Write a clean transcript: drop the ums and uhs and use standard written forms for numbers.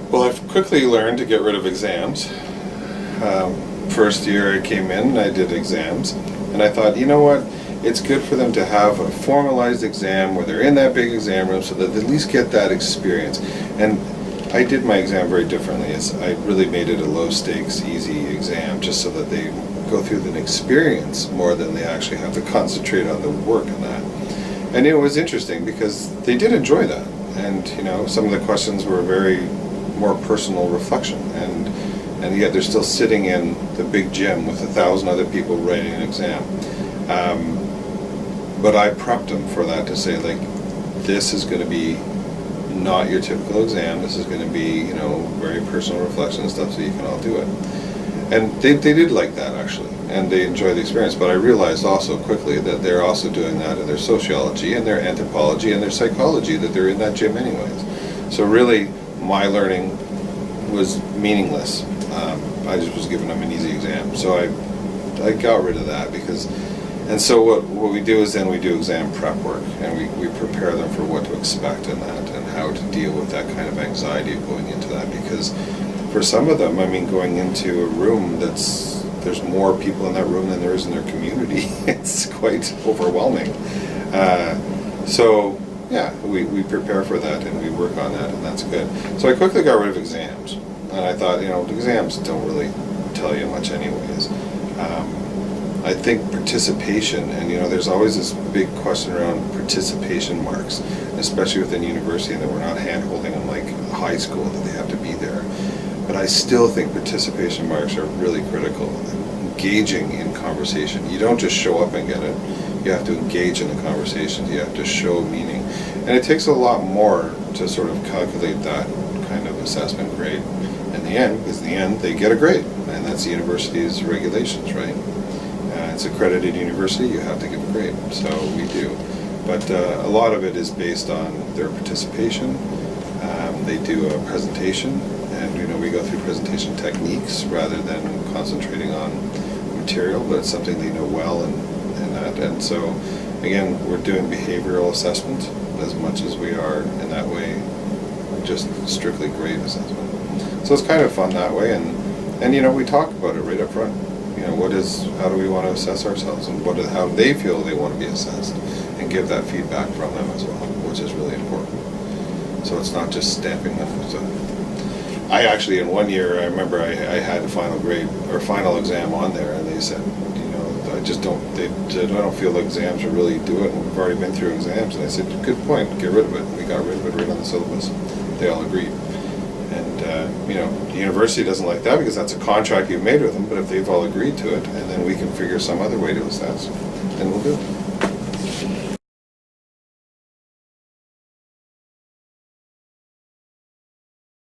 Well, I've quickly learned to get rid of exams. First year I came in, I did exams, and I thought, you know what? It's good for them to have a formalized exam where they're in that big exam room so that they at least get that experience. And I did my exam very differently. I really made it a low stakes, easy exam just so that they go through an experience more than they actually have to concentrate on the work and that. And it was interesting because they did enjoy that. And some of the questions were very more personal reflection. And yet they're still sitting in the big gym with 1,000 other people writing an exam. But I prepped them for that to say, like, this is going to be not your typical exam. This is going to be, very personal reflection and stuff, so you can all do it. And they did like that, actually, and they enjoyed the experience. But I realized also quickly that they're also doing that in their sociology and their anthropology and their psychology, that they're in that gym anyways. So really, my learning was meaningless. I just was giving them an easy exam. So I got rid of that and so what we do is then we do exam prep work, and we prepare them for what to expect in that and how to deal with that kind of anxiety of going into that. Because for some of them, going into a room there's more people in that room than there is in their community. It's quite overwhelming. So yeah, we prepare for that and we work on that, and that's good. So I quickly got rid of exams, and I thought, exams don't really tell you much anyways. I think participation, and there's always this big question around participation marks, especially within university, and that we're not hand-holding them like high school, that they have to be there. But I still think participation marks are really critical. Engaging in conversation. You don't just show up and get it. You have to engage in the conversations. You have to show meaning. And it takes a lot more to sort of calculate that kind of assessment grade in the end, because in the end they get a grade, and that's the university's regulations, right? It's accredited university, you have to give a grade, so we do. But a lot of it is based on their participation. They do a presentation, and we go through presentation techniques rather than concentrating on material, but it's something they know well and that. And so again, we're doing behavioral assessment as much as we are in that way just strictly grade assessment. So it's kind of fun that way, and we talk about it right up front. How do we want to assess ourselves, and how they feel they want to be assessed, and give that feedback from them as well, which is really important. So it's not just stamping them. So I actually, in 1 year, I remember I had a final grade or final exam on there, and they said, I don't feel the exams will really do it, and we've already been through exams. And I said, good point, get rid of it. We got rid of it right on the syllabus. They all agreed. And, the university doesn't like that because that's a contract you've made with them, but if they've all agreed to it, and then we can figure some other way to assess, then we'll do it.